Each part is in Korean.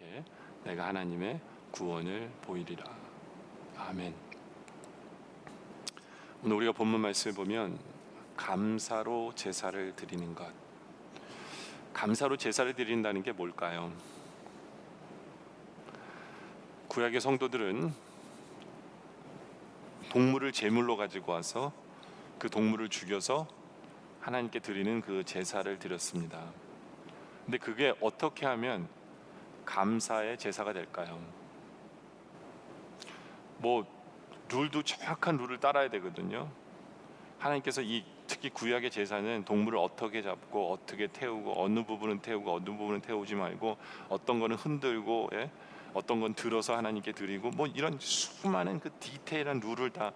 자에게 내가 하나님의 구원을 보이리라. 아멘. 오늘 우리가 본문 말씀을 보면 감사로 제사를 드리는 것, 감사로 제사를 드린다는 게 뭘까요? 구약의 성도들은 동물을 제물로 가지고 와서 그 동물을 죽여서 하나님께 드리는 그 제사를 드렸습니다. 근데 그게 어떻게 하면 감사의 제사가 될까요? 룰도 정확한 룰을 따라야 되거든요. 하나님께서 특히 구약의 제사는 동물을 어떻게 잡고 어떻게 태우고 어느 부분은 태우고 어느 부분은 태우지 말고 어떤 거는 흔들고 어떤 건 들어서 하나님께 드리고 이런 수많은 그 디테일한 룰을 다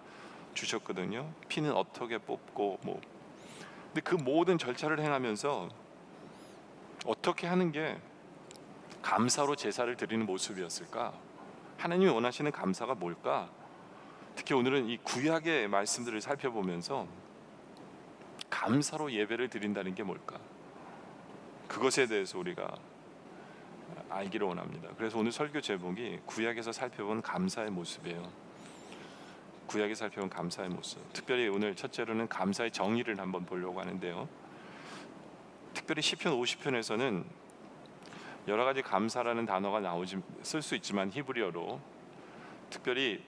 주셨거든요. 피는 어떻게 뽑고 근데 그 모든 절차를 행하면서 어떻게 하는 게 감사로 제사를 드리는 모습이었을까? 하나님이 원하시는 감사가 뭘까? 특히 오늘은 이 구약의 말씀들을 살펴보면서 감사로 예배를 드린다는 게 뭘까? 그것에 대해서 우리가 알기를 원합니다. 그래서 오늘 설교 제목이 구약에서 살펴본 감사의 모습이에요. 구약에서 살펴본 감사의 모습. 특별히 오늘 첫째로는 감사의 정의를 한번 보려고 하는데요. 특별히 시편 50편에서는 여러 가지 감사라는 단어가 쓸 수 있지만 히브리어로 특별히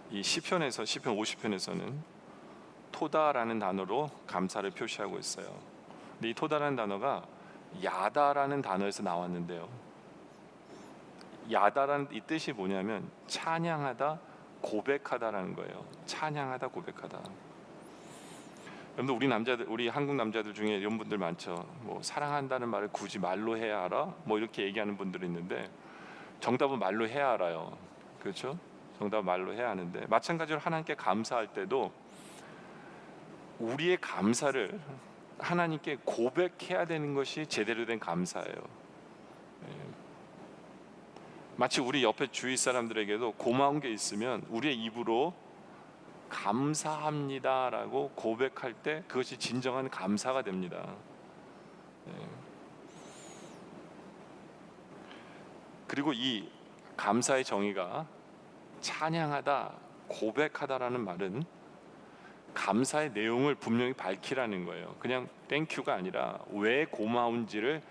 이 시편 50편에서는 토다라는 단어로 감사를 표시하고 있어요. 근데 이 토다라는 단어가 야다라는 단어에서 나왔는데요. 야다라는 이 뜻이 뭐냐면 찬양하다, 고백하다라는 거예요. 찬양하다, 고백하다. 여러분들 우리 한국 남자들 중에 이런 분들 많죠. 사랑한다는 말을 굳이 말로 해야 알아? 이렇게 얘기하는 분들이 있는데 정답은 말로 해야 알아요. 그렇죠? 정답은 말로 해야 하는데 마찬가지로 하나님께 감사할 때도 우리의 감사를 하나님께 고백해야 되는 것이 제대로 된 감사예요. 마치 우리 옆에 주위 사람들에게도 고마운 게 있으면 우리의 입으로 감사합니다라고 고백할 때 그것이 진정한 감사가 됩니다. 그리고 이 감사의 정의가 찬양하다, 고백하다라는 말은 감사의 내용을 분명히 밝히라는 거예요. 그냥 땡큐가 아니라 왜 고마운지를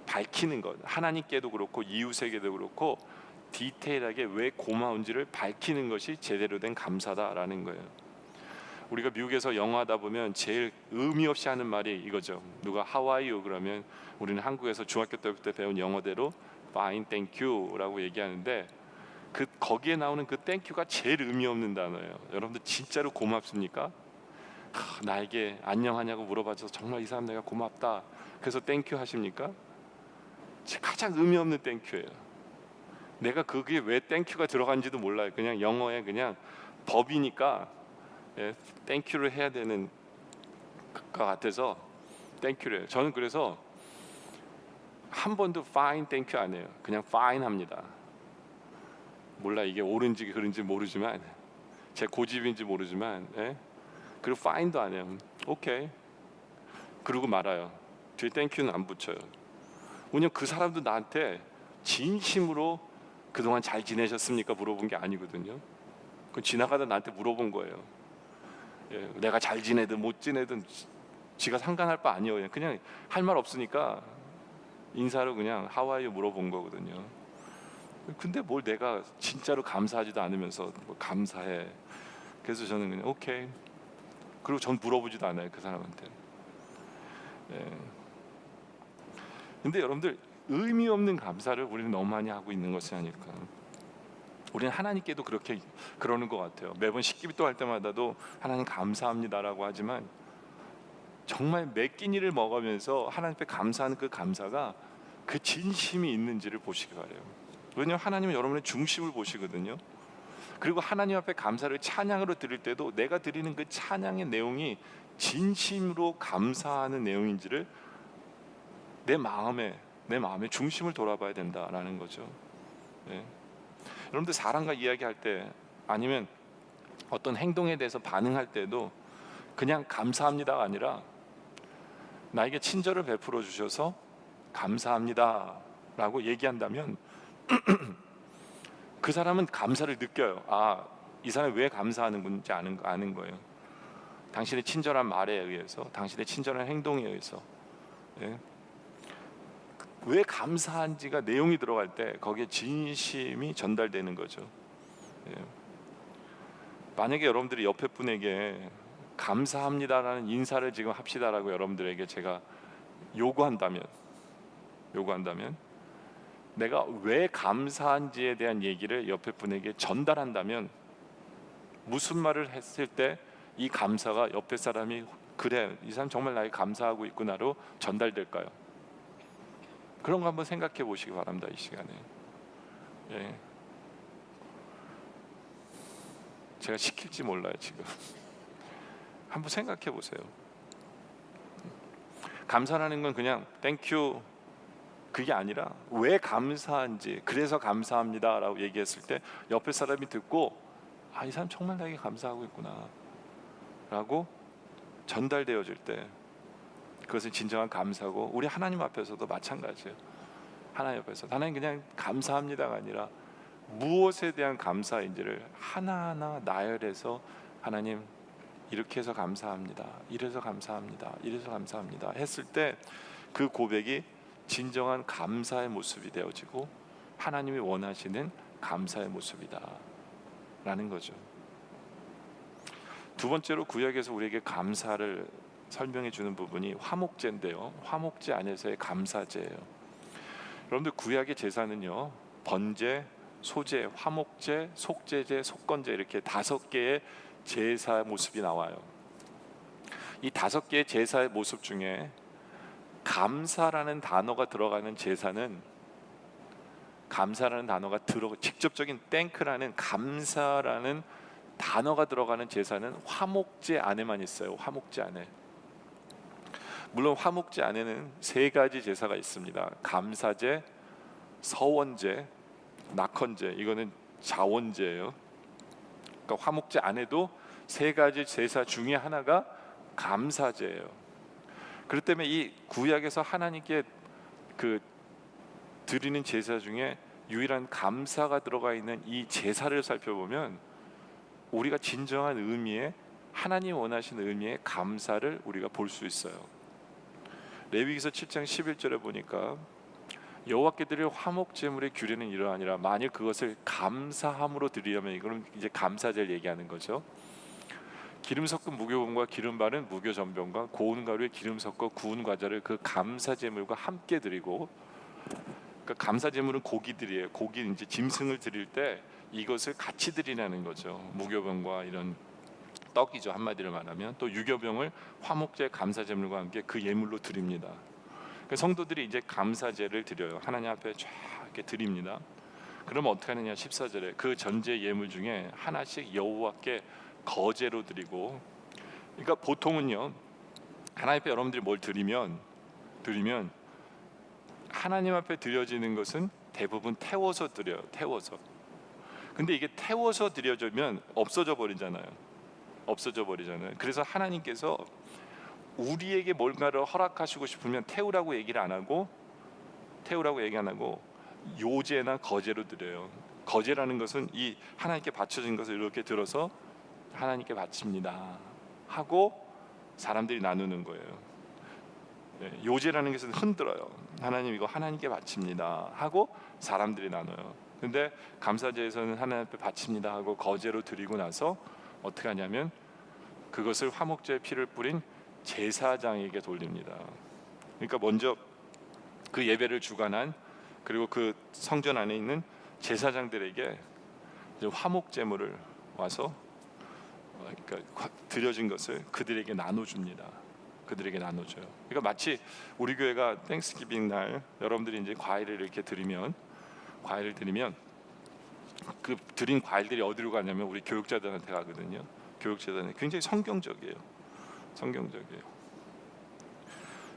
밝히는 것. 하나님께도 그렇고 이웃에게도 그렇고 디테일하게 왜 고마운지를 밝히는 것이 제대로 된 감사다라는 거예요. 우리가 미국에서 영어하다 보면 제일 의미 없이 하는 말이 이거죠. 누가 How are you? 그러면 우리는 한국에서 중학교 때부터 배운 영어대로 Fine, thank you라고 얘기하는데 거기에 나오는 그 땡큐가 제일 의미 없는 단어예요. 여러분들 진짜로 고맙습니까? 나에게 안녕하냐고 물어봐줘서 정말 이 사람 내가 고맙다. 그래서 땡큐 하십니까? 가장 의미 없는 땡큐예요. 내가 거기에 왜 땡큐가 들어간지도 몰라요. 그냥 영어에 그냥 법이니까 땡큐를 해야 되는 것 같아서 땡큐를 해요. 저는 그래서 한 번도 fine, thank you 안 해요. 그냥 fine 합니다. 몰라 이게 옳은지 그른지 모르지만 제 고집인지 모르지만 그리고 fine도 안 해요. 오케이 그러고 말아요. 뒤에 땡큐는 안 붙여요. 왜냐면 그 사람도 나한테 진심으로 그동안 잘 지내셨습니까? 물어본 게 아니거든요. 그건 지나가다 나한테 물어본 거예요. 내가 잘 지내든 못 지내든 지가 상관할 바 아니에요. 그냥 할 말 없으니까 인사로 그냥 하와이에 물어본 거거든요. 근데 뭘 내가 진짜로 감사하지도 않으면서 감사해. 그래서 저는 그냥 오케이. 그리고 전 물어보지도 않아요 그 사람한테. 근데 여러분들 의미 없는 감사를 우리는 너무 많이 하고 있는 것이 아닐까. 우리는 하나님께도 그러는 것 같아요. 매번 식기비도 할 때마다도 하나님 감사합니다라고 하지만 정말 매 끼니를 먹으면서 하나님 앞에 감사하는 그 감사가 그 진심이 있는지를 보시기 바래요. 왜냐하면 하나님은 여러분의 중심을 보시거든요. 그리고 하나님 앞에 감사를 찬양으로 드릴 때도 내가 드리는 그 찬양의 내용이 진심으로 감사하는 내용인지를 내 마음의 중심을 돌아봐야 된다라는 거죠. 여러분들 사람과 이야기할 때 아니면 어떤 행동에 대해서 반응할 때도 그냥 감사합니다가 아니라 나에게 친절을 베풀어 주셔서 감사합니다라고 얘기한다면 그 사람은 감사를 느껴요. 아, 이 사람이 왜 감사하는 건지 아는 거예요. 당신의 친절한 말에 의해서, 당신의 친절한 행동에 의해서. 예? 왜 감사한지가 내용이 들어갈 때 거기에 진심이 전달되는 거죠. 예. 만약에 여러분들이 옆에 분에게 감사합니다라는 인사를 지금 합시다라고 여러분들에게 제가 요구한다면 내가 왜 감사한지에 대한 얘기를 옆에 분에게 전달한다면 무슨 말을 했을 때 이 감사가 옆에 사람이 그래, 이 사람 정말 나에게 감사하고 있구나로 전달될까요? 그런 거 한번 생각해 보시기 바랍니다. 이 시간에. 예. 제가 시킬지 몰라요 지금. 한번 생각해 보세요. 감사라는 건 그냥 땡큐 그게 아니라 왜 감사한지, 그래서 감사합니다라고 얘기했을 때 옆에 사람이 듣고 아, 이 사람 정말 나에게 감사하고 있구나 라고 전달되어질 때 그것은 진정한 감사고, 우리 하나님 앞에서도 마찬가지예요. 하나님 앞에서 하나님 그냥 감사합니다가 아니라 무엇에 대한 감사인지를 하나하나 나열해서 하나님 이렇게 해서 감사합니다, 이래서 감사합니다, 이래서 감사합니다 했을 때 그 고백이 진정한 감사의 모습이 되어지고 하나님이 원하시는 감사의 모습이다 라는 거죠. 두 번째로 구약에서 우리에게 감사를 설명해 주는 부분이 화목제인데요, 화목제 안에서의 감사제예요. 여러분들 구약의 제사는요, 번제, 소제, 화목제, 속제제, 속건제 이렇게 5개의 제사 모습이 나와요. 이 5개의 제사의 모습 중에 감사라는 단어가 들어가는 제사는, 감사라는 단어가 직접적인 땡크라는 감사라는 단어가 들어가는 제사는 화목제 안에만 있어요. 화목제 안에. 물론 화목제 안에는 3가지 제사가 있습니다. 감사제, 서원제, 낙헌제. 이거는 자원제예요. 그러니까 화목제 안에도 3가지 제사 중에 하나가 감사제예요. 그렇기 때문에 이 구약에서 하나님께 드리는 제사 중에 유일한 감사가 들어가 있는 이 제사를 살펴보면 우리가 진정한 의미의, 하나님 원하시는 의미의 감사를 우리가 볼 수 있어요. 레위기서 7장 11절에 보니까 여호와께 드릴 화목 제물의 규례는 이러하니라. 만일 그것을 감사함으로 드리려면, 이거는 이제 감사제를 얘기하는 거죠. 기름 섞은 무교병과 기름 바른 무교 전병과 고운 가루에 기름 섞어 구운 과자를 그 감사 제물과 함께 드리고, 그러니까 감사 제물은 고기들이에요. 고기 이제 짐승을 드릴 때 이것을 같이 드리라는 거죠. 무교병과 이런 떡이죠, 한마디로 말하면. 또 유교병을 화목제 감사 제물과 함께 그 예물로 드립니다. 그러니까 성도들이 이제 감사제를 드려요. 하나님 앞에 쫙 이렇게 드립니다. 그러면 어떻게 하느냐, 14절에 그 전제 예물 중에 하나씩 여호와께 거제로 드리고. 그러니까 보통은요, 하나님 앞에 여러분들이 뭘 드리면 하나님 앞에 드려지는 것은 대부분 태워서 드려요. 태워서. 근데 이게 태워서 드려지면 없어져 버리잖아요. 그래서 하나님께서 우리에게 뭔가를 허락하시고 싶으면 태우라고 얘기를 안 하고 요제나 거제로 드려요. 거제라는 것은 이 하나님께 바쳐진 것을 이렇게 들어서 하나님께 바칩니다 하고 사람들이 나누는 거예요. 요제라는 것은 흔들어요. 하나님 이거 하나님께 바칩니다 하고 사람들이 나눠요. 근데 감사제에서는 하나님 앞에 바칩니다 하고 거제로 드리고 나서 어떻게 하냐면 그것을 화목제의 피를 뿌린 제사장에게 돌립니다. 그러니까 먼저 그 예배를 주관한, 그리고 그 성전 안에 있는 제사장들에게 화목제물을 와서 그러니까 드려진 것을 그들에게 나눠줍니다. 그들에게 나눠줘요. 그러니까 마치 우리 교회가 땡스기빙 날 여러분들이 이제 과일을 이렇게 드리면 그 드린 과일들이 어디로 가냐면 우리 교육자들한테 가거든요. 교육자들은 굉장히 성경적이에요.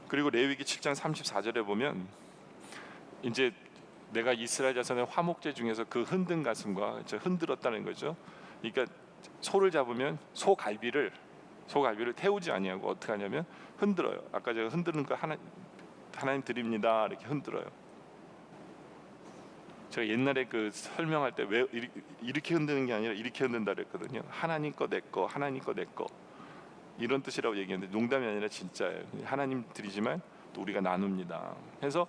그리고 레위기 7장 34절에 보면 이제 내가 이스라엘 자손의 화목제 중에서 그 흔든 가슴과 흔들었다는 거죠. 그러니까 소를 잡으면 소갈비를 태우지 아니하고 어떻게 하냐면 흔들어요. 아까 제가 흔드는 거 하나 하나님 드립니다 이렇게 흔들어요. 제가 옛날에 그 설명할 때 왜 이렇게 흔드는 게 아니라 이렇게 흔든다 그랬거든요. 하나님 거 내 거, 하나님 거 내 거, 이런 뜻이라고 얘기했는데 농담이 아니라 진짜예요. 하나님 드리지만 또 우리가 나눕니다. 해서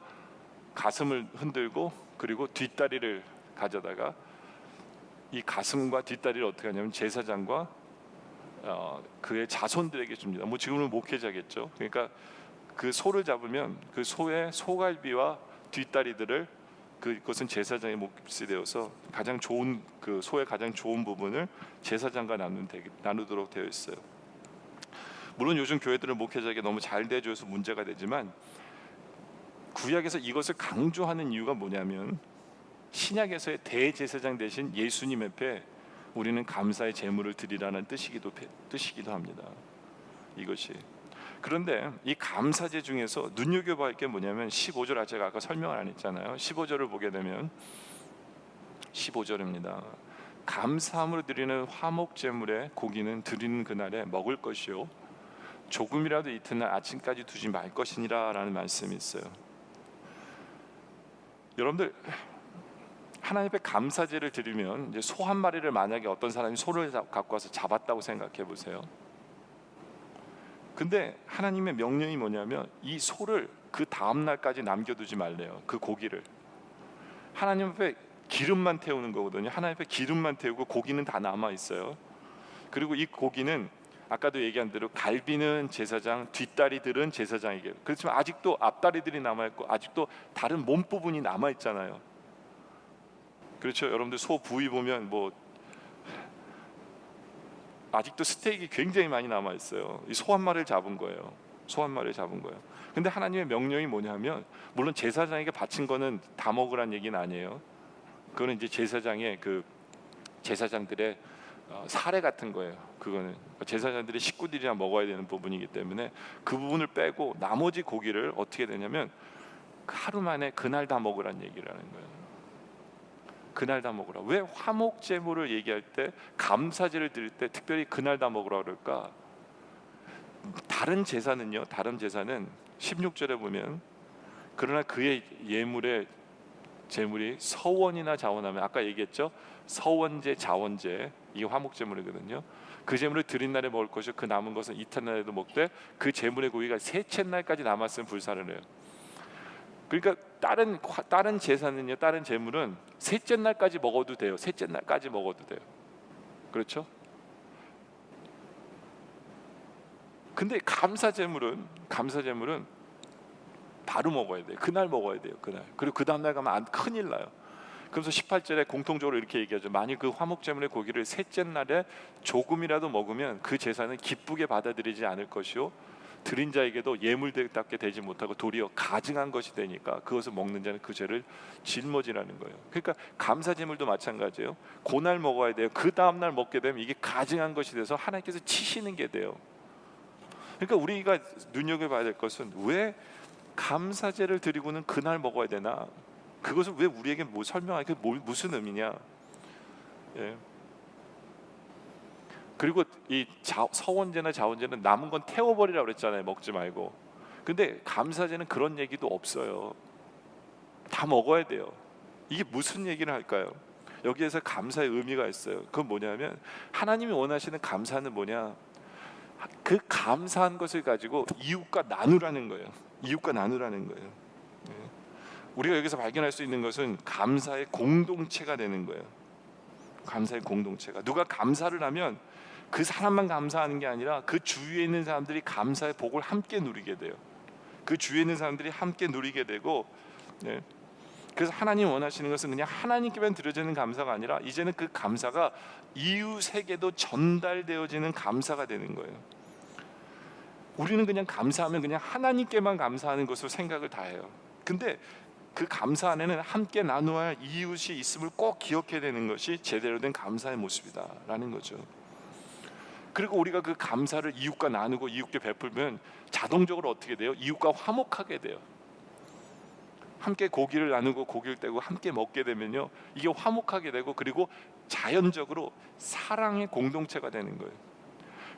가슴을 흔들고 그리고 뒷다리를 가져다가 이 가슴과 뒷다리를 어떻게 하냐면 제사장과 그의 자손들에게 줍니다. 뭐 지금은 목회자겠죠. 그러니까 그 소를 잡으면 그 소의 소갈비와 뒷다리들을 그것은 제사장의 몫이 되어서 가장 좋은 그 소의 가장 좋은 부분을 제사장과 나누도록 되어 있어요. 물론 요즘 교회들은 목회자에게 너무 잘 대줘서 문제가 되지만 구약에서 이것을 강조하는 이유가 뭐냐면 신약에서의 대제사장 대신 예수님 앞에 우리는 감사의 제물을 드리라는 뜻이기도 합니다. 이것이. 그런데 이 감사제 중에서 눈여겨봐야 할 게 뭐냐면 15절, 제가 아까 설명을 안 했잖아요. 15절을 보게 되면 15절입니다. 감사함으로 드리는 화목제물의 고기는 드리는 그날에 먹을 것이요 조금이라도 이튿날 아침까지 두지 말 것이니라 라는 말씀이 있어요. 여러분들 하나님 앞에 감사제를 드리면 이제 소 한 마리를 만약에 어떤 사람이 소를 갖고 와서 잡았다고 생각해 보세요. 근데 하나님의 명령이 뭐냐면 이 소를 그 다음 날까지 남겨두지 말래요. 그 고기를 하나님 앞에 기름만 태우는 거거든요. 하나님 앞에 기름만 태우고 고기는 다 남아 있어요. 그리고 이 고기는 아까도 얘기한 대로 갈비는 제사장, 뒷다리들은 제사장에게. 그렇지만 아직도 앞다리들이 남아 있고 아직도 다른 몸 부분이 남아 있잖아요. 그렇죠. 여러분들 소 부위 보면 뭐 아직도 스테이크 굉장히 많이 남아 있어요. 이 소 한 마리를 잡은 거예요. 소 한 마리를 잡은 거예요. 근데 하나님의 명령이 뭐냐면 물론 제사장에게 바친 거는 다 먹으란 얘기는 아니에요. 그거는 이제 제사장들의 사례 같은 거예요. 그거는 제사장들의 식구들이랑 먹어야 되는 부분이기 때문에 그 부분을 빼고 나머지 고기를 어떻게 되냐면 하루 만에 그날 다 먹으란 얘기를 하는 거예요. 그날 다 먹으라. 왜 화목제물을 얘기할 때 감사제를 드릴 때 특별히 그날 다 먹으라 그럴까? 다른 제사는 16절에 보면 그러나 그의 예물의 제물이 서원이나 자원하면 아까 얘기했죠. 서원제, 자원제 이게 화목제물이거든요. 그 제물을 드린 날에 먹을 것이요 그 남은 것은 이튿날에도 먹되 그 제물의 고기가 셋째 날까지 남았으면 불사를 해요. 그러니까 다른 제사는요, 다른 제물은 셋째 날까지 먹어도 돼요. 셋째 날까지 먹어도 돼요. 그렇죠? 근데 감사 제물은 바로 먹어야 돼요. 그날 먹어야 돼요. 그날. 그리고 그 다음 날 가면 큰일 나요. 그래서 18절에 공통적으로 이렇게 얘기하죠. 만일 그 화목제물의 고기를 셋째 날에 조금이라도 먹으면 그 제사는 기쁘게 받아들이지 않을 것이요 드린 자에게도 예물답게 되지 못하고 도리어 가증한 것이 되니까 그것을 먹는 자는 그 죄를 짊어지라는 거예요. 그러니까 감사제물도 마찬가지예요. 그날 먹어야 돼요. 그 다음 날 먹게 되면 이게 가증한 것이 돼서 하나님께서 치시는 게 돼요. 그러니까 우리가 눈여겨봐야 될 것은 왜 감사제를 드리고는 그날 먹어야 되나? 그것을 왜 우리에게 뭐 설명하게 무슨 의미냐? 예. 그리고 이 서원제나 자원제는 남은 건 태워버리라고 그랬잖아요. 먹지 말고. 근데 감사제는 그런 얘기도 없어요. 다 먹어야 돼요. 이게 무슨 얘기를 할까요? 여기에서 감사의 의미가 있어요. 그건 뭐냐면 하나님이 원하시는 감사는 뭐냐? 그 감사한 것을 가지고 이웃과 나누라는 거예요. 이웃과 나누라는 거예요. 우리가 여기서 발견할 수 있는 것은 감사의 공동체가 되는 거예요. 감사의 공동체가. 누가 감사를 하면 그 사람만 감사하는 게 아니라 그 주위에 있는 사람들이 감사의 복을 함께 누리게 돼요. 그 주위에 있는 사람들이 함께 누리게 되고, 네. 그래서 하나님 원하시는 것은 그냥 하나님께만 드려지는 감사가 아니라 이제는 그 감사가 이웃에게도 전달되어지는 감사가 되는 거예요. 우리는 그냥 감사하면 그냥 하나님께만 감사하는 것으로 생각을 다 해요. 근데 그 감사 안에는 함께 나누어야 할 이웃이 있음을 꼭 기억해야 되는 것이 제대로 된 감사의 모습이다라는 거죠. 그리고 우리가 그 감사를 이웃과 나누고 이웃께 베풀면 자동적으로 어떻게 돼요? 이웃과 화목하게 돼요. 함께 고기를 나누고 고기를 떼고 함께 먹게 되면요, 이게 화목하게 되고 그리고 자연적으로 사랑의 공동체가 되는 거예요.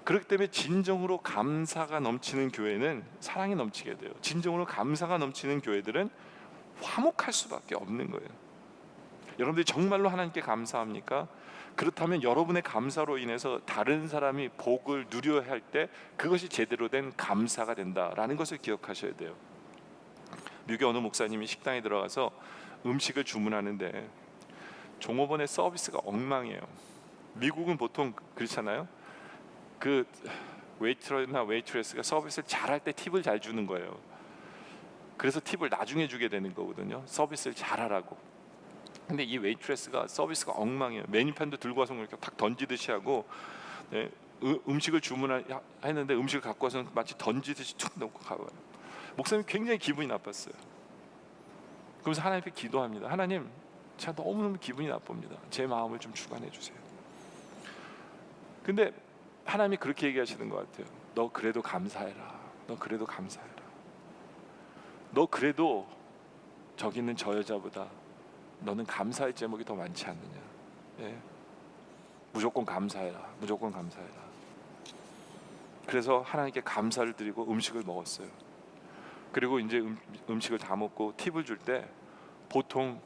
그렇기 때문에 진정으로 감사가 넘치는 교회는 사랑이 넘치게 돼요. 진정으로 감사가 넘치는 교회들은 화목할 수밖에 없는 거예요. 여러분들이 정말로 하나님께 감사합니까? 그렇다면 여러분의 감사로 인해서 다른 사람이 복을 누려야 할 때 그것이 제대로 된 감사가 된다라는 것을 기억하셔야 돼요. 미국의 어느 목사님이 식당에 들어가서 음식을 주문하는데 종업원의 서비스가 엉망이에요. 미국은 보통 그렇잖아요. 그 웨이터나 웨이트레스가 서비스를 잘할 때 팁을 잘 주는 거예요. 그래서 팁을 나중에 주게 되는 거거든요. 서비스를 잘하라고. 근데 이 웨이트레스가 서비스가 엉망이에요. 메뉴판도 들고 와서 이렇게 탁 던지듯이 하고, 네, 음식을 주문했는데 음식을 갖고 와서 마치 던지듯이 툭 놓고 가요. 목사님 굉장히 기분이 나빴어요. 그러면서 하나님께 기도합니다. 하나님, 제가 너무너무 기분이 나쁩니다. 제 마음을 좀 주관해 주세요. 근데 하나님이 그렇게 얘기하시는 것 같아요. 너 그래도 감사해라. 너 그래도 감사해라. 너 그래도 저기 있는 저 여자보다 너는 감사할 제목이 더 많지 않느냐. 예. 무조건 감사해라. 무조건 감사해라. 그래서 하나님께 감사를 드리고 음식을 먹었어요. 그리고 이제 음식을 다 먹고 팁을 줄 때 보통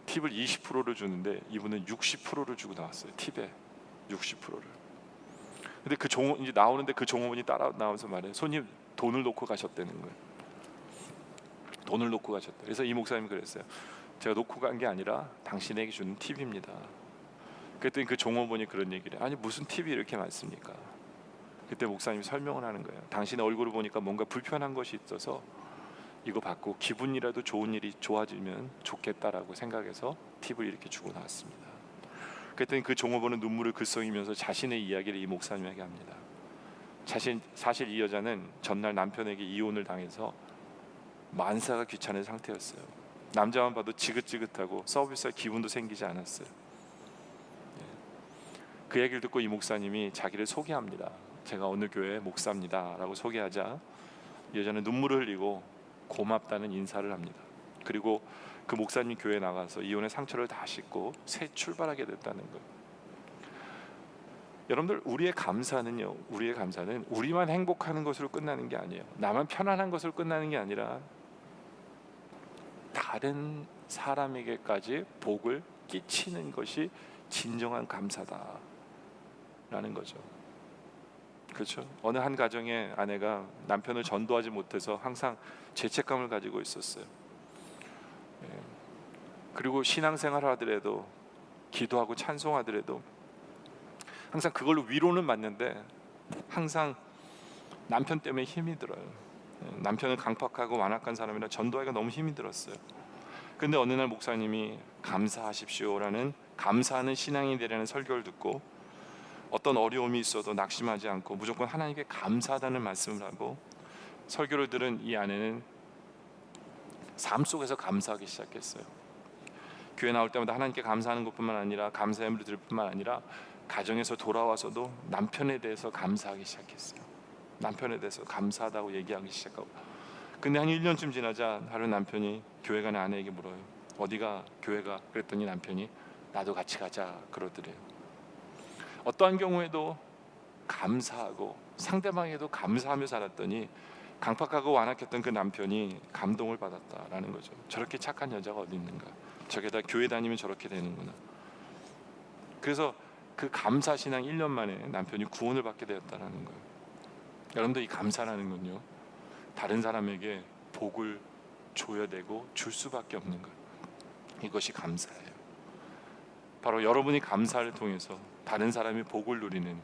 팁을 20%를 주는데 이분은 60%를 주고 나왔어요. 팁에 60%를. 근데 그 종업 이제 나오는데 그 종업원이 따라 나와서 말해요. 손님 돈을 놓고 가셨다는 거예요. 돈을 놓고 가셨다. 그래서 이 목사님이 그랬어요. 제가 놓고 간 게 아니라 당신에게 주는 팁입니다. 그랬더니 그 종업원이 그런 얘기를 해요. 아니 무슨 팁이 이렇게 많습니까? 그때 목사님이 설명을 하는 거예요. 당신의 얼굴을 보니까 뭔가 불편한 것이 있어서 이거 받고 기분이라도 좋은 일이 좋아지면 좋겠다라고 생각해서 팁을 이렇게 주고 나왔습니다. 그랬더니 그 종업원은 눈물을 글썽이면서 자신의 이야기를 이 목사님에게 합니다. 사실 이 여자는 전날 남편에게 이혼을 당해서 만사가 귀찮은 상태였어요. 남자만 봐도 지긋지긋하고 서비스할 기분도 생기지 않았어요. 그 얘기를 듣고 이 목사님이 자기를 소개합니다. 제가 어느 교회 목사입니다 라고 소개하자 이 여자는 눈물을 흘리고 고맙다는 인사를 합니다. 그리고 그 목사님 교회에 나가서 이혼의 상처를 다 씻고 새 출발하게 됐다는 거예요. 여러분들, 우리의 감사는 우리만 행복하는 것으로 끝나는 게 아니에요. 나만 편안한 것으로 끝나는 게 아니라 다른 사람에게까지 복을 끼치는 것이 진정한 감사다라는 거죠. 그렇죠? 어느 한 가정의 아내가 남편을 전도하지 못해서 항상 죄책감을 가지고 있었어요. 그리고 신앙생활 하더라도 기도하고 찬송하더라도 항상 그걸로 위로는 받는데 항상 남편 때문에 힘이 들어요. 남편은 강팍하고 완악한 사람이라 전도하기가 너무 힘이 들었어요. 근데 어느 날 목사님이 감사하십시오라는 감사하는 신앙이 되라는 설교를 듣고 어떤 어려움이 있어도 낙심하지 않고 무조건 하나님께 감사하다는 말씀을 하고 설교를 들은 이 아내는 삶 속에서 감사하기 시작했어요. 교회 나올 때마다 하나님께 감사하는 것뿐만 아니라 감사의 예물을 드릴 뿐만 아니라 가정에서 돌아와서도 남편에 대해서 감사하기 시작했어요. 남편에 대해서 감사하다고 얘기하기 시작하고. 근데 한 1년쯤 지나자 하루 남편이 교회 가는 아내에게 물어요. 어디가 교회가? 그랬더니 남편이 나도 같이 가자 그러더래요. 어떠한 경우에도 감사하고 상대방에도 감사하며 살았더니 강팍하고 완악했던 그 남편이 감동을 받았다라는 거죠. 저렇게 착한 여자가 어디 있는가? 저게다 교회 다니면 저렇게 되는구나. 그래서 그 감사신앙 1년 만에 남편이 구원을 받게 되었다는 거예요. 여러분들, 이 감사라는 건요, 다른 사람에게 복을 줘야 되고 줄 수밖에 없는 거예요. 이것이 감사예요. 바로 여러분이 감사를 통해서 다른 사람이 복을 누리는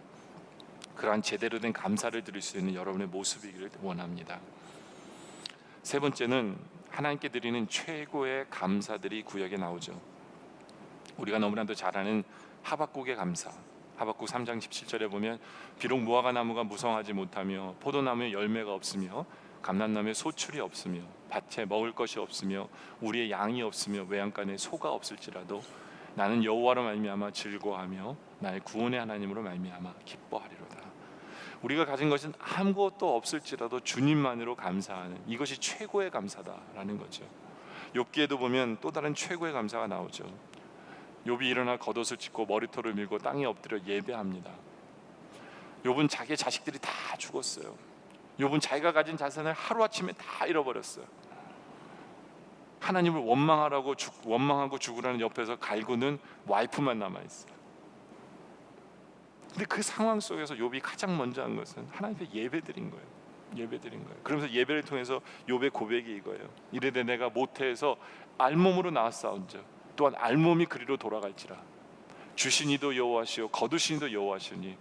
그러한 제대로 된 감사를 드릴 수 있는 여러분의 모습이기를 원합니다. 세 번째는 하나님께 드리는 최고의 감사들이 구약에 나오죠. 우리가 너무나도 잘 아는 하박국의 감사. 하박국 3장 17절에 보면 비록 무화과 나무가 무성하지 못하며 포도나무에 열매가 없으며 감람나무에 소출이 없으며 밭에 먹을 것이 없으며 우리의 양이 없으며 외양간에 소가 없을지라도 나는 여호와로 말미암아 즐거워하며 나의 구원의 하나님으로 말미암아 기뻐하리로다. 우리가 가진 것은 아무것도 없을지라도 주님만으로 감사하는 이것이 최고의 감사다라는 거죠. 욥기에도 보면 또 다른 최고의 감사가 나오죠. 욥이 일어나 겉옷을 찢고 머리털을 밀고 땅에 엎드려 예배합니다. 욥은 자기의 자식들이 다 죽었어요. 욥은 자기가 가진 자산을 하루아침에 다 잃어버렸어요. 하나님을 원망하고 죽으라는 옆에서 갈구는 와이프만 남아있어요. 근데 그 상황 속에서 욥이 가장 먼저 한 것은 하나님께 예배드린 거예요. 예배드린 거예요. 그러면서 예배를 통해서 욥의 고백이 이거예요. 이르되 내가 모태에서 알몸으로 나왔사온즉 또한 알몸이 그리로 돌아갈지라. 주신 이도 여호와시요 거두신 이도 여호와시니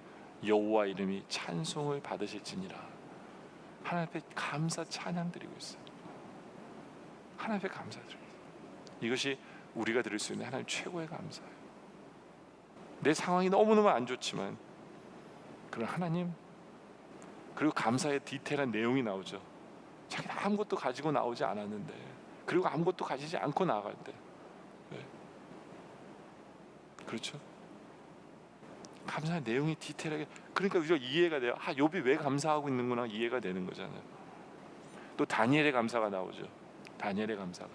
여호와 이름이 찬송을 받으실지니라. 하나님 앞에 감사 찬양 드리고 있어요. 하나님 앞에 감사드려요. 이것이 우리가 드릴 수 있는 하나님 최고의 감사예요. 내 상황이 너무너무 안 좋지만 그런 하나님, 그리고 감사의 디테일한 내용이 나오죠. 자기는 아무것도 가지고 나오지 않았는데, 그리고 아무것도 가지지 않고 나아갈 때, 네. 그렇죠? 감사의 내용이 디테일하게, 그러니까 우리가 이해가 돼요. 욥이 왜 감사하고 있는구나 이해가 되는 거잖아요. 또 다니엘의 감사가 나오죠. 다니엘의 감사가,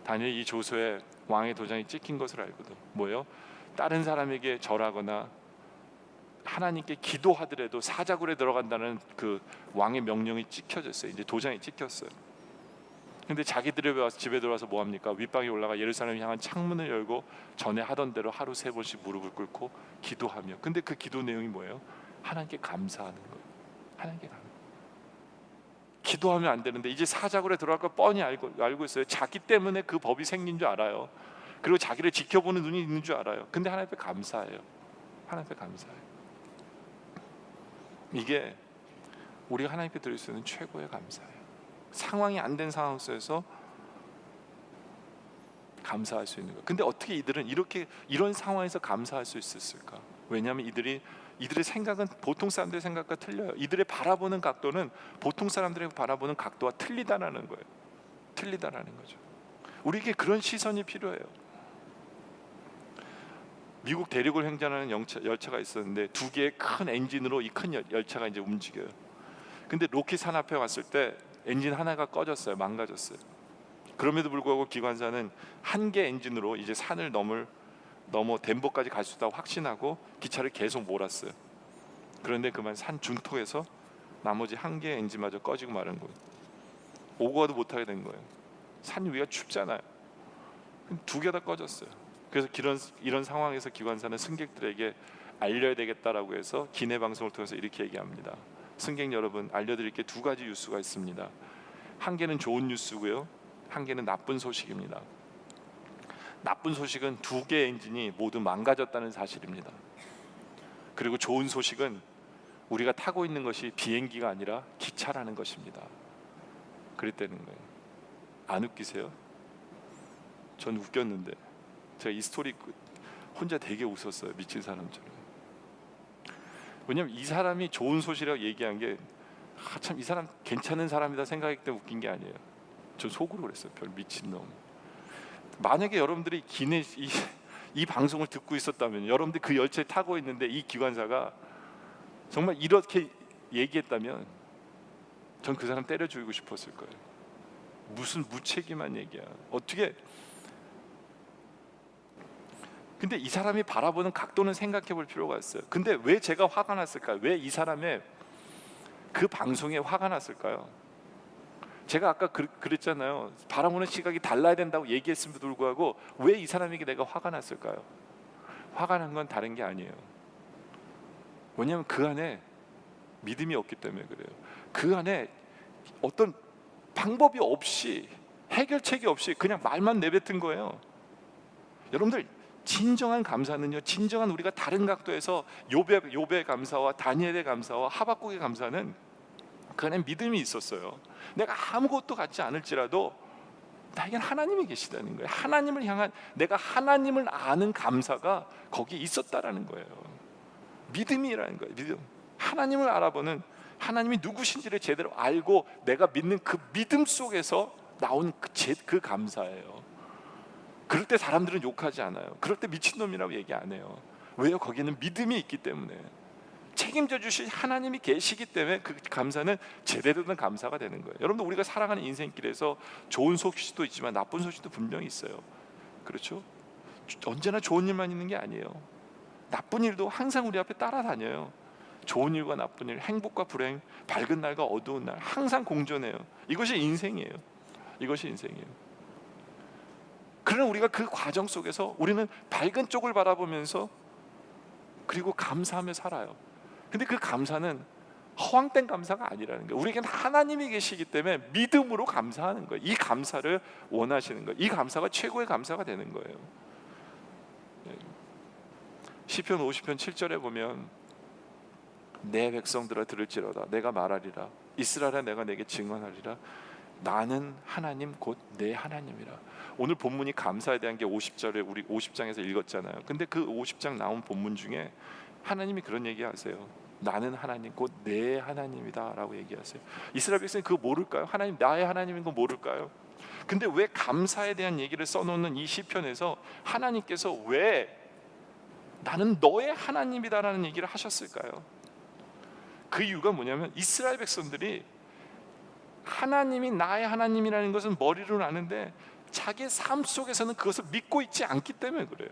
다니엘이 이 조서에 왕의 도장이 찍힌 것을 알거든. 뭐예요? 다른 사람에게 절하거나 하나님께 기도하더라도 사자굴에 들어간다는 그 왕의 명령이 찍혀졌어요. 이제 도장이 찍혔어요. 근데 자기들의 집에 들어와서 뭐 합니까? 윗방에 올라가 예루살렘 향한 창문을 열고 전에 하던 대로 하루 3번씩 무릎을 꿇고 기도하며, 근데 그 기도 내용이 뭐예요? 하나님께 감사하는 거예요. 하나님께 기도하면 안 되는데 이제 사자굴에 들어갈 걸 뻔히 알고 있어요. 자기 때문에 그 법이 생긴 줄 알아요. 그리고 자기를 지켜보는 눈이 있는 줄 알아요. 근데 하나님 앞에 감사해요. 하나님 앞에 감사해요. 이게 우리가 하나님께 드릴 수 있는 최고의 감사예요. 상황이 안 된 상황 속에서 감사할 수 있는 거. 근데 어떻게 이들은 이런 상황에서 감사할 수 있었을까? 왜냐하면 이들의 생각은 보통 사람들의 생각과 틀려요. 이들의 바라보는 각도는 보통 사람들의 바라보는 각도와 틀리다라는 거예요. 틀리다라는 거죠. 우리에게 그런 시선이 필요해요. 미국 대륙을 횡단하는 열차가 있었는데 2개의 큰 엔진으로 이 큰 열차가 이제 움직여요. 근데 로키 산 앞에 왔을 때 엔진 하나가 꺼졌어요. 망가졌어요. 그럼에도 불구하고 기관사는 1개 엔진으로 이제 산을 넘어 덴버까지 갈 수 있다고 확신하고 기차를 계속 몰았어요. 그런데 그만 산 중턱에서 나머지 1개의 엔진마저 꺼지고 마른 거예요. 오고 가도 못하게 된 거예요. 산 위가 춥잖아요. 2개 다 꺼졌어요. 그래서 이런 상황에서 기관사는 승객들에게 알려야 되겠다라고 해서 기내 방송을 통해서 이렇게 얘기합니다. 승객 여러분, 알려드릴 게 2가지 뉴스가 있습니다. 한 개는 좋은 뉴스고요, 한 개는 나쁜 소식입니다. 나쁜 소식은 2개의 엔진이 모두 망가졌다는 사실입니다. 그리고 좋은 소식은 우리가 타고 있는 것이 비행기가 아니라 기차라는 것입니다. 그랬다는 거예요. 안 웃기세요? 전 웃겼는데 제가 이 스토리 혼자 되게 웃었어요. 미친 사람처럼. 왜냐면 이 사람이 좋은 소식이라고 얘기한 게 참 이 사람 괜찮은 사람이다 생각했기 때문에 웃긴 게 아니에요. 전 속으로 그랬어요. 별 미친놈. 만약에 여러분들이 이 방송을 듣고 있었다면, 여러분들 그 열차에 타고 있는데 이 기관사가 정말 이렇게 얘기했다면 전 그 사람 때려 죽이고 싶었을 거예요. 무슨 무책임한 얘기야. 어떻게. 근데 이 사람이 바라보는 각도는 생각해 볼 필요가 있어요. 근데 왜 제가 화가 났을까요? 왜 이 사람의 그 방송에 화가 났을까요? 제가 아까 그랬잖아요. 바라보는 시각이 달라야 된다고 얘기했음에도 불구하고 왜 이 사람에게 내가 화가 났을까요? 화가 난 건 다른 게 아니에요. 왜냐하면 그 안에 믿음이 없기 때문에 그래요. 그 안에 어떤 방법이 없이, 해결책이 없이 그냥 말만 내뱉은 거예요. 여러분들, 진정한 감사는요, 진정한 우리가 다른 각도에서 욥의 감사와 다니엘의 감사와 하박국의 감사는 그 안에 믿음이 있었어요. 내가 아무것도 갖지 않을지라도 나에겐 하나님이 계시다는 거예요. 하나님을 향한, 내가 하나님을 아는 감사가 거기에 있었다라는 거예요. 믿음이라는 거예요. 믿음. 하나님을 알아보는, 하나님이 누구신지를 제대로 알고 내가 믿는 그 믿음 속에서 나온 그 감사예요. 그럴 때 사람들은 욕하지 않아요. 그럴 때 미친놈이라고 얘기 안 해요. 왜요? 거기는 믿음이 있기 때문에, 책임져 주실 하나님이 계시기 때문에 그 감사는 제대로 된 감사가 되는 거예요. 여러분들, 우리가 살아가는 인생길에서 좋은 소식도 있지만 나쁜 소식도 분명히 있어요. 그렇죠? 언제나 좋은 일만 있는 게 아니에요. 나쁜 일도 항상 우리 앞에 따라다녀요. 좋은 일과 나쁜 일, 행복과 불행, 밝은 날과 어두운 날 항상 공존해요. 이것이 인생이에요. 이것이 인생이에요. 그러나 우리가 그 과정 속에서 우리는 밝은 쪽을 바라보면서 그리고 감사하며 살아요. 근데 그 감사는 허황된 감사가 아니라는 거예요. 우리에게는 하나님이 계시기 때문에 믿음으로 감사하는 거예요. 이 감사를 원하시는 거예요. 이 감사가 최고의 감사가 되는 거예요. 시편 50편 7절에 보면 내 백성들아 들을지어다 내가 말하리라 이스라엘아 내가 내게 증언하리라 나는 하나님 곧 내 하나님이라. 오늘 본문이 감사에 대한 게 50절에 우리 50장에서 읽었잖아요. 근데 그 50장 나온 본문 중에 하나님이 그런 얘기하세요. 나는 하나님 곧 내 하나님이다 라고 얘기하세요. 이스라엘 백성이 그거 모를까요? 하나님 나의 하나님인 거 모를까요? 근데 왜 감사에 대한 얘기를 써놓는 이 시편에서 하나님께서 왜 나는 너의 하나님이다라는 얘기를 하셨을까요? 그 이유가 뭐냐면 이스라엘 백성들이 하나님이 나의 하나님이라는 것은 머리로는 아는데 자기 삶 속에서는 그것을 믿고 있지 않기 때문에 그래요.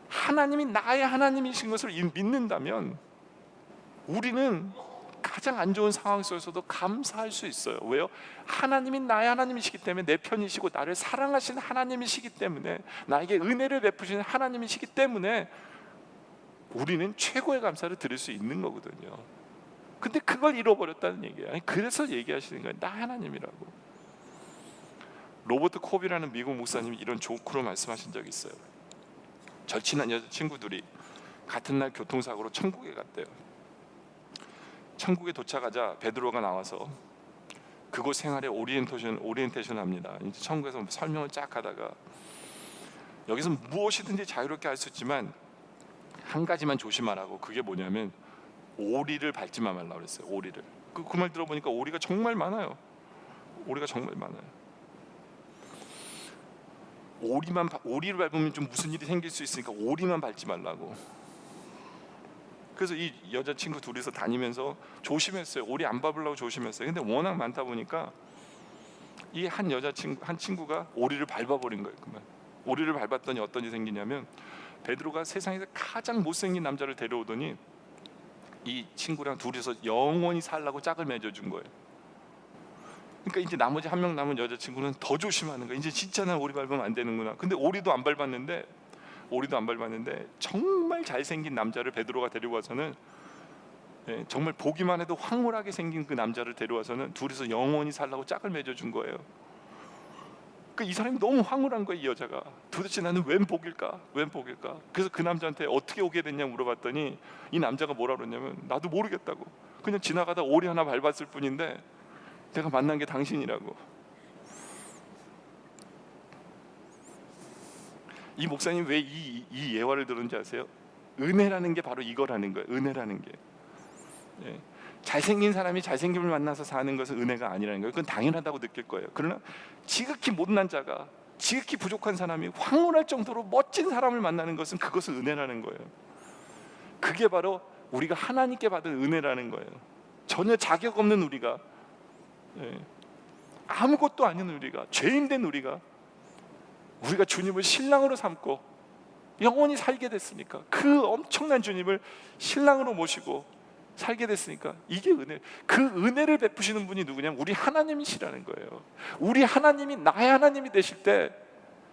하나님이 나의 하나님이신 것을 믿는다면 우리는 가장 안 좋은 상황 속에서도 감사할 수 있어요. 왜요? 하나님이 나의 하나님이시기 때문에 내 편이시고 나를 사랑하시는 하나님이시기 때문에 나에게 은혜를 베푸시는 하나님이시기 때문에 우리는 최고의 감사를 드릴 수 있는 거거든요. 근데 그걸 잃어버렸다는 얘기예요. 아니, 그래서 얘기하시는 거예요. 나 하나님이라고. 로버트 콥이라는 미국 목사님이 이런 조크로 말씀하신 적이 있어요. 절친한 여자친구들이 같은 날 교통사고로 천국에 갔대요. 천국에 도착하자 베드로가 나와서 그곳 생활에 오리엔테이션 합니다. 이제 천국에서 설명을 쫙 하다가 여기서 무엇이든지 자유롭게 할 수 있지만 한 가지만 조심하라고. 그게 뭐냐면 오리를 밟지만 말라고 그랬어요. 오리를. 그 말 들어보니까 오리가 정말 많아요. 오리가 정말 많아요. 오리를 밟으면 좀 무슨 일이 생길 수 있으니까 오리만 밟지 말라고. 그래서 이 여자친구 둘이서 다니면서 조심했어요. 오리 안 밟으려고 조심했어요. 근데 워낙 많다 보니까 이 한 친구가 오리를 밟아버린 거예요. 그만. 오리를 밟았더니 어떤 일이 생기냐면 베드로가 세상에서 가장 못생긴 남자를 데려오더니 이 친구랑 둘이서 영원히 살라고 짝을 맺어준 거예요. 그러니까 이제 나머지 한 명 남은 여자친구는 더 조심하는 거예요. 이제 진짜 난 오리 밟으면 안 되는구나. 근데 오리도 안 밟았는데 정말 잘생긴 남자를 베드로가 데려와서는 정말 보기만 해도 황홀하게 생긴 그 남자를 데려와서는 둘이서 영원히 살라고 짝을 맺어준 거예요. 이 사람이 너무 황홀한 거예요. 이 여자가 도대체 나는 웬 복일까? 그래서 그 남자한테 어떻게 오게 됐냐 물어봤더니 이 남자가 뭐라 그러냐면 나도 모르겠다고. 그냥 지나가다 오리 하나 밟았을 뿐인데 내가 만난 게 당신이라고. 이 목사님 왜 이 예화를 들은지 아세요? 은혜라는 게 바로 이거라는 거예요. 은혜라는 게. 잘생긴 사람이 잘생김을 만나서 사는 것은 은혜가 아니라는 거예요. 그건 당연하다고 느낄 거예요. 그러나 지극히 못난 자가, 지극히 부족한 사람이 황홀할 정도로 멋진 사람을 만나는 것은 그것은 은혜라는 거예요. 그게 바로 우리가 하나님께 받은 은혜라는 거예요. 전혀 자격 없는 우리가, 아무것도 아닌 우리가, 죄인된 우리가 주님을 신랑으로 삼고 영원히 살게 됐으니까, 그 엄청난 주님을 신랑으로 모시고 살게 됐으니까 이게 은혜. 그 은혜를 베푸시는 분이 누구냐면 우리 하나님이시라는 거예요. 우리 하나님이 나의 하나님이 되실 때,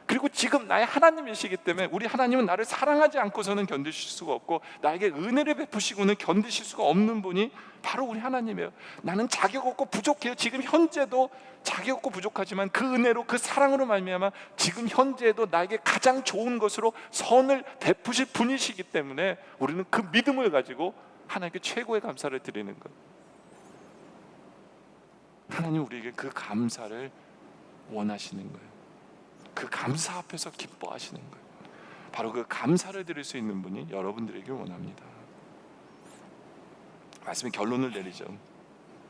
그리고 지금 나의 하나님이시기 때문에 우리 하나님은 나를 사랑하지 않고서는 견디실 수가 없고 나에게 은혜를 베푸시고는 견디실 수가 없는 분이 바로 우리 하나님이에요. 나는 자격 없고 부족해요. 지금 현재도 자격 없고 부족하지만 그 은혜로, 그 사랑으로 말미암아 지금 현재에도 나에게 가장 좋은 것으로 선을 베푸실 분이시기 때문에 우리는 그 믿음을 가지고 하나님께 최고의 감사를 드리는 것. 하나님 우리에게 그 감사를 원하시는 거예요. 그 감사 앞에서 기뻐하시는 거예요. 바로 그 감사를 드릴 수 있는 분이 여러분들에게 원합니다. 말씀의 결론을 내리죠.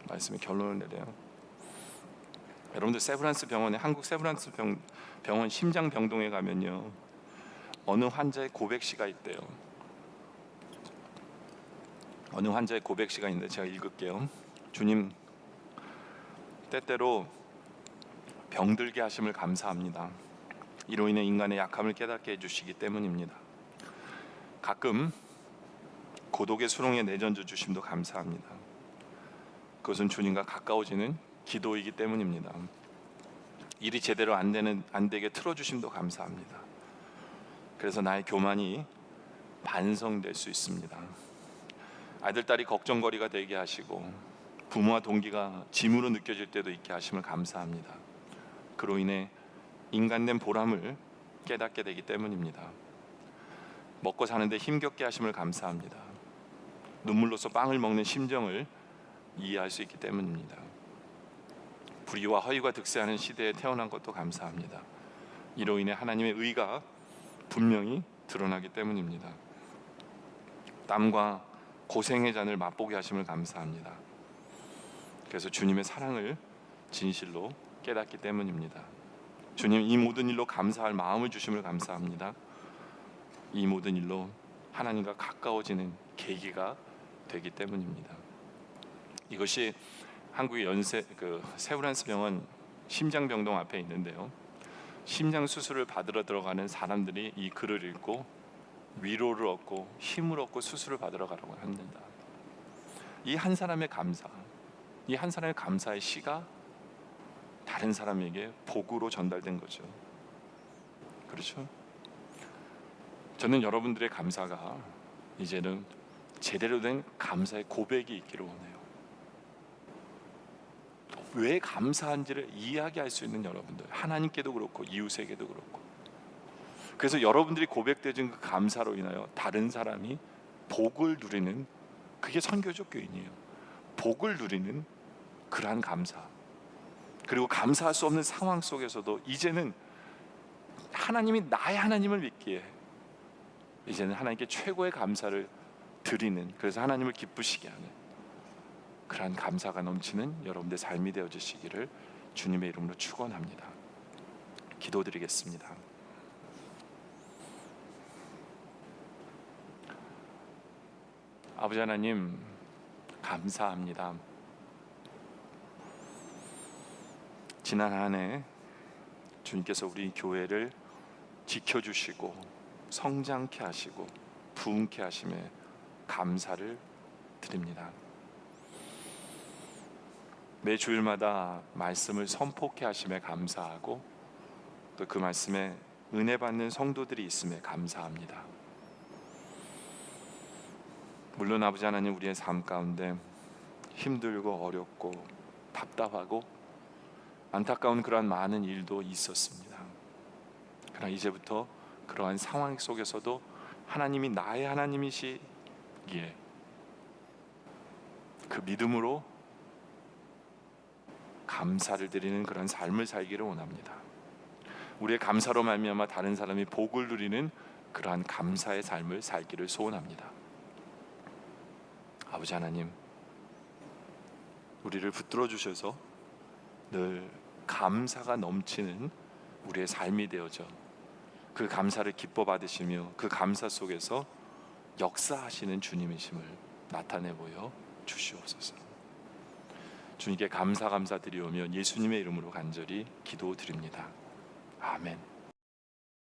말씀의 결론을 내려요. 여러분들 세브란스 병원에, 한국 세브란스 병원 심장병동에 가면요, 어느 환자의 고백시가 있대요. 어느 환자의 고백시가 있는데 제가 읽을게요. 주님, 때때로 병들게 하심을 감사합니다. 이로 인해 인간의 약함을 깨닫게 해주시기 때문입니다. 가끔 고독의 수렁에 내던져 주심도 감사합니다. 그것은 주님과 가까워지는 기도이기 때문입니다. 일이 제대로 안 되게 틀어주심도 감사합니다. 그래서 나의 교만이 반성될 수 있습니다. 아들, 딸이 걱정거리가 되게 하시고 부모와 동기가 짐으로 느껴질 때도 있게 하심을 감사합니다. 그로 인해 인간된 보람을 깨닫게 되기 때문입니다. 먹고 사는데 힘겹게 하심을 감사합니다. 눈물로써 빵을 먹는 심정을 이해할 수 있기 때문입니다. 불의와 허위가 득세하는 시대에 태어난 것도 감사합니다. 이로 인해 하나님의 의가 분명히 드러나기 때문입니다. 땀과 고생의 잔을 맛보게 하심을 감사합니다. 그래서 주님의 사랑을 진실로 깨닫기 때문입니다. 주님, 이 모든 일로 감사할 마음을 주심을 감사합니다. 이 모든 일로 하나님과 가까워지는 계기가 되기 때문입니다. 이것이 한국의 세브란스 병원 심장병동 앞에 있는데요, 심장 수술을 받으러 들어가는 사람들이 이 글을 읽고 위로를 얻고 힘을 얻고 수술을 받으러 가라고 합니다. 이 한 사람의 감사, 이 한 사람의 감사의 시가 다른 사람에게 복으로 전달된 거죠. 그렇죠? 저는 여러분들의 감사가 이제는 제대로 된 감사의 고백이 있기를 원해요. 왜 감사한지를 이야기할 수 있는 여러분들, 하나님께도 그렇고 이웃에게도 그렇고. 그래서 여러분들이 고백되는 그 감사로 인하여 다른 사람이 복을 누리는, 그게 선교적 교인이에요. 복을 누리는 그러한 감사, 그리고 감사할 수 없는 상황 속에서도 이제는 하나님이 나의 하나님을 믿기에 이제는 하나님께 최고의 감사를 드리는, 그래서 하나님을 기쁘시게 하는 그러한 감사가 넘치는 여러분들의 삶이 되어주시기를 주님의 이름으로 축원합니다. 기도드리겠습니다. 아버지 하나님, 감사합니다. 지난 한 해 주님께서 우리 교회를 지켜주시고 성장케 하시고 부흥케 하심에 감사를 드립니다. 매 주일마다 말씀을 선포케 하심에 감사하고 또 그 말씀에 은혜 받는 성도들이 있음에 감사합니다. 물론 아버지 하나님, 우리의 삶 가운데 힘들고 어렵고 답답하고 안타까운 그러한 많은 일도 있었습니다. 그러나 이제부터 그러한 상황 속에서도 하나님이 나의 하나님이시기에 그 믿음으로 감사를 드리는 그런 삶을 살기를 원합니다. 우리의 감사로 말미암아 다른 사람이 복을 누리는 그러한 감사의 삶을 살기를 소원합니다. 아버지 하나님, 우리를 붙들어 주셔서 늘 감사가 넘치는 우리의 삶이 되어져 그 감사를 기뻐 받으시며 그 감사 속에서 역사하시는 주님이심을 나타내 보여 주시옵소서. 주님께 감사드리오며 예수님의 이름으로 간절히 기도드립니다. 아멘.